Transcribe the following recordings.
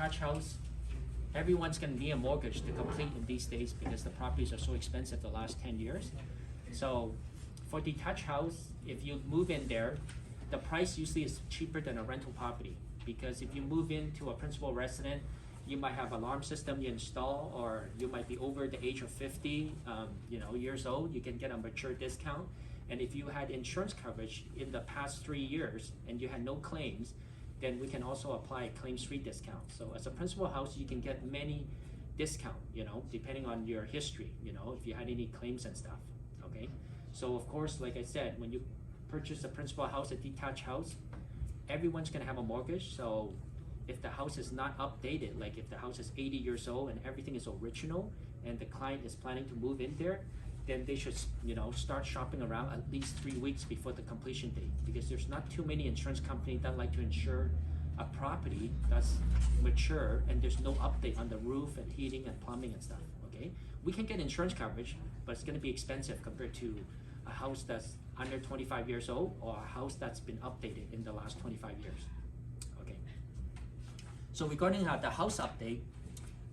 detached house, everyone's gonna need a mortgage to complete in these days because the properties are so expensive the last 10 years. So for detached house, if you move in there, the price usually is cheaper than a rental property, because if you move into a principal resident, you might have alarm system you install, or you might be over the age of 50 years old, you can get a mature discount. And if you had insurance coverage in the past 3 years and you had no claims, then we can also apply a claims-free discount. So as a principal house, you can get many discount, depending on your history, if you had any claims and stuff, okay? So of course, like I said, when you purchase a principal house, a detached house, everyone's gonna have a mortgage. So if the house is not updated, like if the house is 80 years old and everything is original and the client is planning to move in there, then they should start shopping around at least 3 weeks before the completion date, because there's not too many insurance companies that like to insure a property that's mature and there's no update on the roof and heating and plumbing and stuff, okay? We can get insurance coverage, but it's gonna be expensive compared to a house that's under 25 years old or a house that's been updated in the last 25 years, okay? So regarding the house update,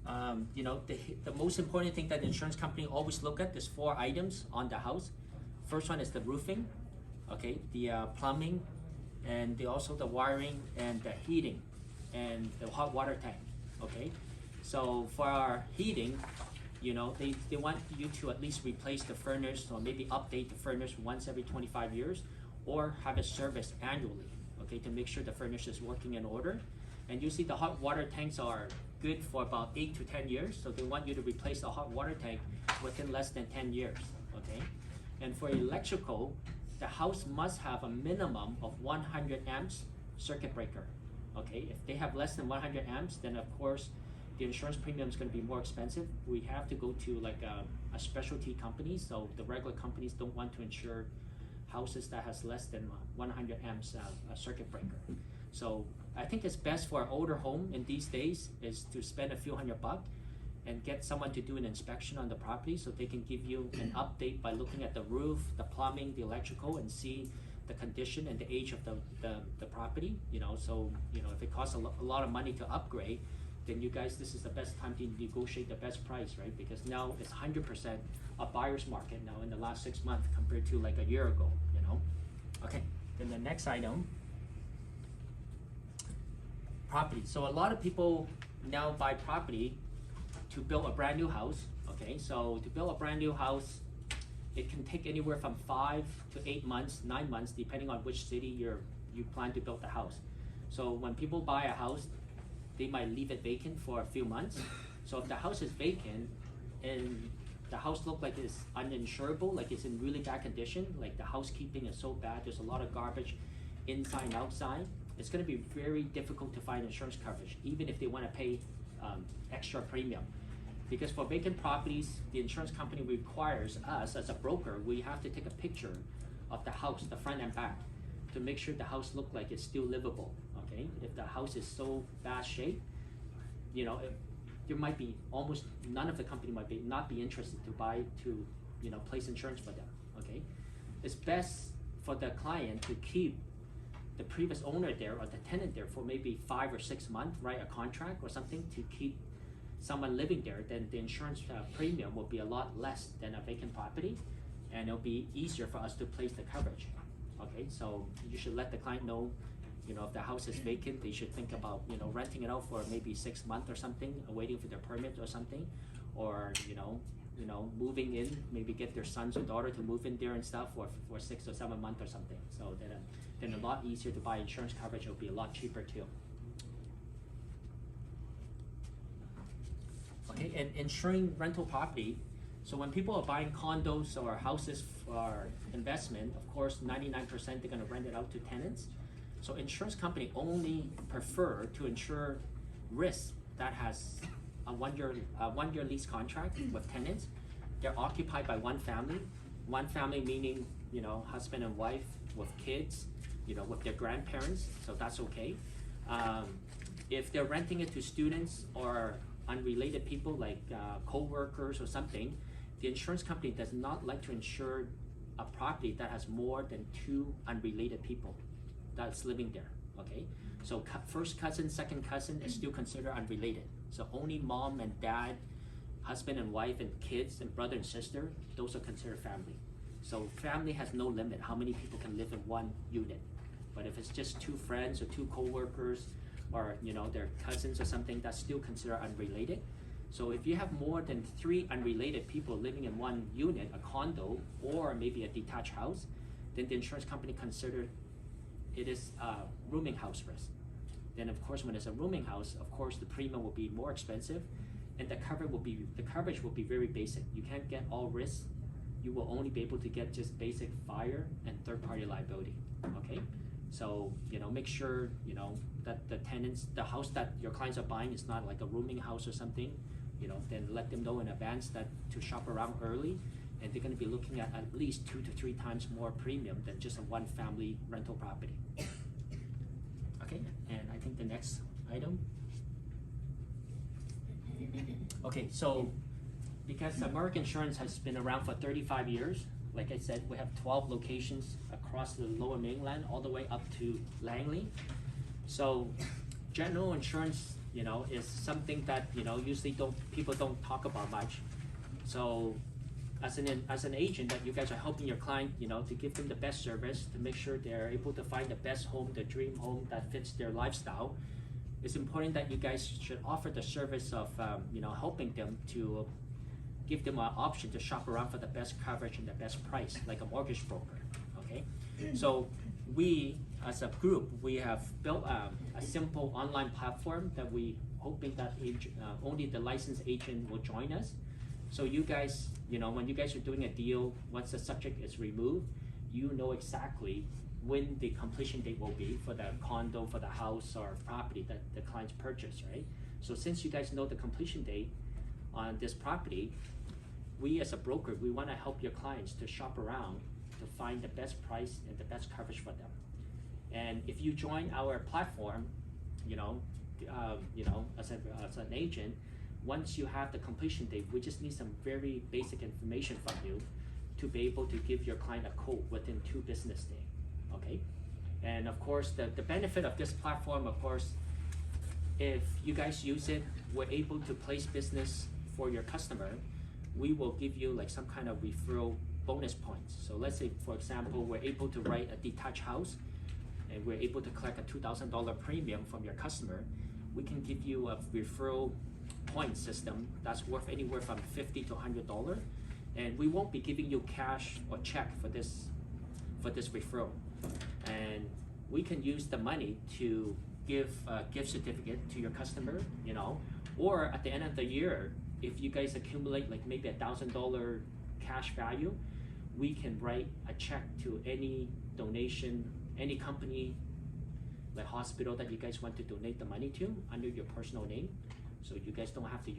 the most important thing that the insurance company always look at is 4 items on the house. First one is the roofing, okay, the plumbing, and also the wiring and the heating and the hot water tank, okay? So for our heating, they want you to at least replace the furnace or maybe update the furnace once every 25 years or have it serviced annually, okay, to make sure the furnace is working in order. And usually the hot water tanks are good for about 8 to 10 years, so they want you to replace the hot water tank within less than 10 years, okay? And for electrical, the house must have a minimum of 100 amps circuit breaker, okay? If they have less than 100 amps, then of course the insurance premium is going to be more expensive. We have to go to like a specialty company, so the regular companies don't want to insure houses that has less than 100 amps circuit breaker. So I think it's best for an older home in these days is to spend a few $100 and get someone to do an inspection on the property so they can give you an update by looking at the roof, the plumbing, the electrical, and see the condition and the age of the property. So if it costs a lot of money to upgrade, then you guys, this is the best time to negotiate the best price, right? Because now it's 100% a buyer's market now in the last 6 months compared to like a year ago, Okay, then the next item, property. So a lot of people now buy property to build a brand new house, okay? So to build a brand new house, it can take anywhere from 5 to 8 months, 9 months, depending on which city you plan to build the house. So when people buy a house, they might leave it vacant for a few months. So if the house is vacant and the house looks like it's uninsurable, like it's in really bad condition, like the housekeeping is so bad, there's a lot of garbage inside and outside, it's going to be very difficult to find insurance coverage, even if they want to pay extra premium. Because for vacant properties, the insurance company requires us as a broker, we have to take a picture of the house, the front and back, to make sure the house looks like it's still livable, okay? If the house is so bad shape, there might be almost none of the company might not be interested to buy to, place insurance for them, okay? It's best for the client to keep the previous owner there or the tenant there for maybe 5 or 6 months, write a contract or something to keep someone living there, then the insurance premium will be a lot less than a vacant property, and it'll be easier for us to place the coverage, okay? So you should let the client know, if the house is vacant, they should think about, renting it out for maybe 6 months or something, waiting for their permit or something, or, moving in, maybe get their sons or daughter to move in there and stuff for 6 or 7 months or something. So then a lot easier to buy insurance coverage. It'll be a lot cheaper too. Okay, and insuring rental property. So when people are buying condos or houses for investment, of course, 99% they're gonna rent it out to tenants. So insurance company only prefer to insure risk that has a one-year lease contract with tenants. They're occupied by one family meaning, husband and wife with kids, with their grandparents, so that's okay. If they're renting it to students or unrelated people like co-workers or something, the insurance company does not like to insure a property that has more than 2 unrelated people that's living there, okay? So first cousin, second cousin is still considered unrelated. So only mom and dad, husband and wife and kids and brother and sister, those are considered family. So family has no limit how many people can live in one unit. But if it's just two friends or two co-workers or their cousins or something, that's still considered unrelated. So if you have more than 3 unrelated people living in one unit, a condo or maybe a detached house, then the insurance company considered it is a rooming house risk. Then of course when it's a rooming house, of course the premium will be more expensive and the coverage will be very basic. You can't get all risks. You will only be able to get just basic fire and third-party liability. Okay? So make sure that the house that your clients are buying is not like a rooming house or something. Then let them know in advance that to shop around early, and they're going to be looking at least 2 to 3 times more premium than just a one family rental property. Okay, and I think the next item. Okay, so because American Insurance has been around for 35 years, like I said, we have 12 locations across the lower mainland all the way up to Langley. So general insurance, is something that, usually people don't talk about much. So as an agent that you guys are helping your client, to give them the best service, to make sure they're able to find the best home, the dream home that fits their lifestyle, it's important that you guys should offer the service of, helping them to give them an option to shop around for the best coverage and the best price, like a mortgage broker, okay? So we, as a group, we have built a simple online platform that we hoping that only the licensed agent will join us. So you guys, when you guys are doing a deal, once the subject is removed, you know exactly when the completion date will be for the condo, for the house or property that the clients purchased, right? So since you guys know the completion date on this property, we as a broker, we want to help your clients to shop around to find the best price and the best coverage for them. And if you join our platform, as an agent, once you have the completion date, we just need some very basic information from you to be able to give your client a quote within 2 business days, okay? And of course, the benefit of this platform, of course, if you guys use it, we're able to place business for your customer. We will give you like some kind of referral bonus points. So let's say, for example, we're able to write a detached house and we're able to collect a $2,000 premium from your customer. We can give you a referral point system that's worth anywhere from $50 to $100, and we won't be giving you cash or check for this referral. And we can use the money to give a gift certificate to your customer, or at the end of the year, if you guys accumulate like maybe $1,000 cash value, we can write a check to any donation, any company, like hospital that you guys want to donate the money to under your personal name. So you guys don't have to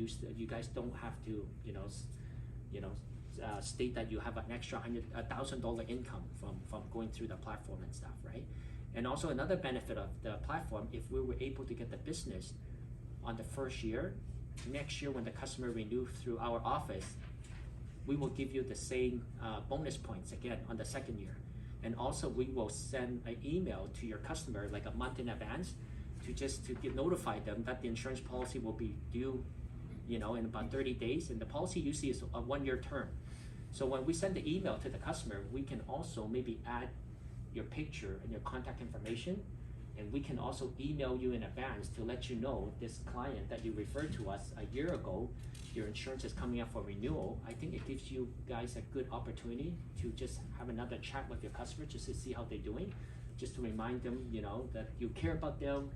state that you have an extra $1,000 income from going through the platform and stuff, right? And also another benefit of the platform, if we were able to get the business on the first year, next year when the customer renews through our office, we will give you the same bonus points again on the second year. And also we will send an email to your customer like a month in advance to notify them that the insurance policy will be due, in about 30 days. And the policy usually is a 1-year term. So when we send the email to the customer, we can also maybe add your picture and your contact information. And we can also email you in advance to let you know this client that you referred to us a year ago, your insurance is coming up for renewal. I think it gives you guys a good opportunity to just have another chat with your customer just to see how they're doing, just to remind them, that you care about them,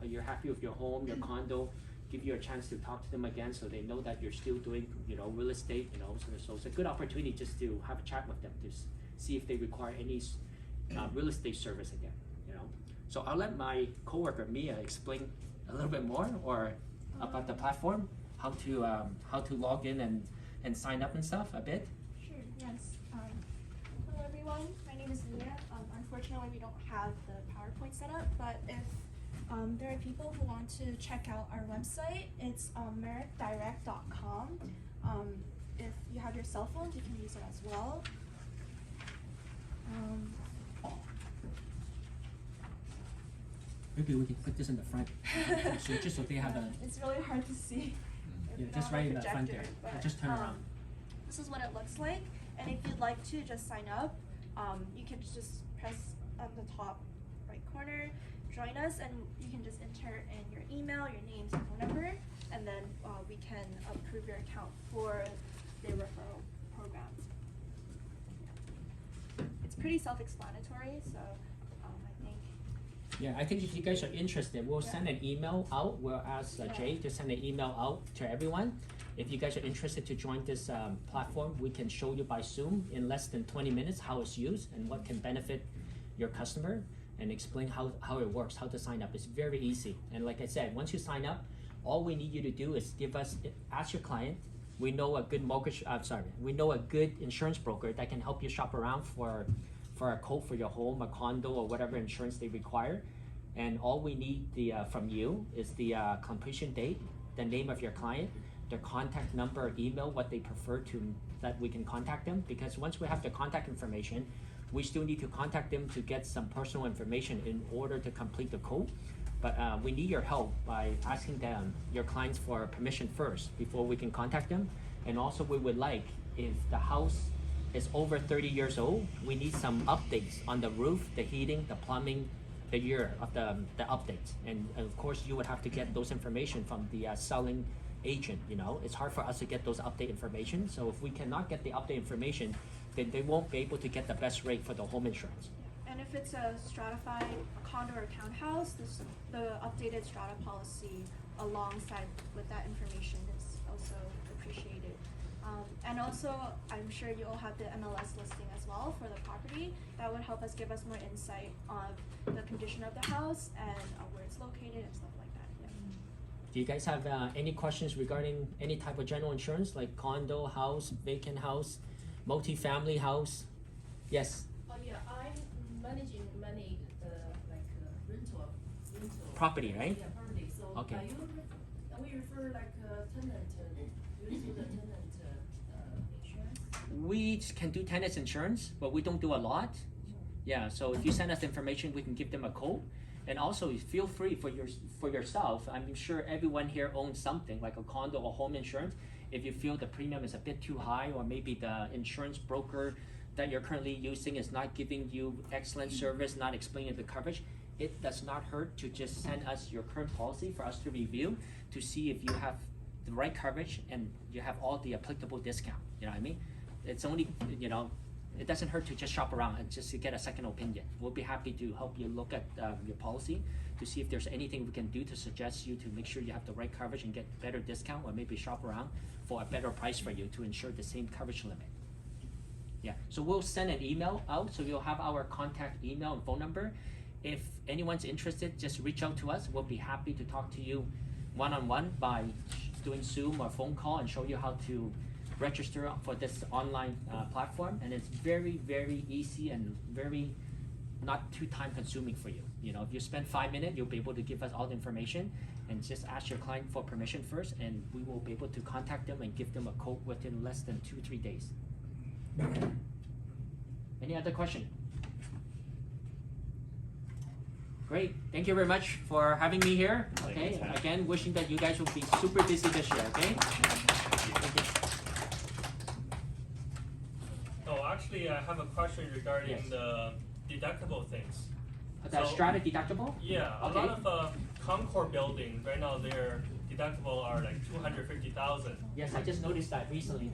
you're happy with your home, your condo, give you a chance to talk to them again so they know that you're still doing, real estate, so it's a good opportunity just to have a chat with them to see if they require any real estate service again, So I'll let my coworker Mia explain a little bit more about the platform, how to log in and sign up and stuff a bit. Sure, yes. Hello everyone, my name is Mia. Unfortunately we don't have the PowerPoint set up, but if there are people who want to check out our website, it's meritdirect.com. If you have your cell phones, you can use it as well. Maybe we can put this in the front, so just so they have a. It's really hard to see. Yeah, It's just not a right in the front there. projector, Yeah, but, just turn around. This is what it looks like, and if you'd like to just sign up, you can just press on the top right corner, join us, and you can just enter in your email, your names, and phone number, and then we can approve your account for the referral program. Yeah. It's pretty self-explanatory, so I think. Yeah, I think if you guys are interested, we'll Yeah. send an email out. We'll ask Jay to send an email out to everyone. If you guys are interested to join this platform, we can show you by Zoom in less than 20 minutes how it's used and what can benefit your customer, and explain how it works, how to sign up. It's very easy. And like I said, once you sign up, all we need you to do is ask your client. We know a good we know a good insurance broker that can help you shop around for a quote for your home, a condo, or whatever insurance they require. And all we need from you is the completion date, the name of your client, their contact number, email, what they prefer that we can contact them. Because once we have the contact information, we still need to contact them to get some personal information in order to complete the quote. But we need your help by asking them, your clients, for permission first before we can contact them. And also we would like, if the house is over 30 years old, we need some updates on the roof, the heating, the plumbing, the year of the updates. And of course you would have to get those information from the selling agent. It's hard for us to get those update information. So if we cannot get the update information, then they won't be able to get the best rate for the home insurance. And if it's a stratified condo or townhouse, the updated strata policy alongside with that information is also appreciated. And also, I'm sure you'll have the MLS listing as well for the property. That would help us give us more insight on the condition of the house and where it's located and stuff like that. Yeah. Do you guys have any questions regarding any type of general insurance, like condo, house, vacant house, multi-family house? Yes? Yeah, I'm managing many rental. Property, right? Yeah, property. So Okay. we refer like tenant, you do the tenant insurance? We can do tenants insurance, but we don't do a lot. Yeah, so if you send us information, we can give them a quote. And also, feel free for yourself. I'm sure everyone here owns something like a condo or home insurance. If you feel the premium is a bit too high, or maybe the insurance broker that you're currently using is not giving you excellent service, not explaining the coverage, it does not hurt to just send us your current policy for us to review, to see if you have the right coverage and you have all the applicable discount. You know what I mean? It's only, it doesn't hurt to just shop around and just to get a second opinion. We'll be happy to help you look at your policy to see if there's anything we can do to suggest you to make sure you have the right coverage and get better discount, or maybe shop around for a better price for you to ensure the same coverage limit. Yeah, so we'll send an email out, so you'll have our contact email and phone number. If anyone's interested, just reach out to us. We'll be happy to talk to you one-on-one by doing Zoom or phone call and show you how to register for this online platform. And it's very, very easy and very not too time consuming for you. If you spend 5 minutes, you'll be able to give us all the information, and just ask your client for permission first, and we will be able to contact them and give them a quote within less than 2-3 days. Any other question? Great, thank you very much for having me here. Okay, Thank you. again, wishing that you guys will be super busy this year, okay? Thank you. Oh, actually, I have a question regarding Yes. the deductible things. The So- strata deductible? Yeah, a Okay. lot of Concord buildings right now, their deductible are like 250,000. Yes, I just noticed that recently.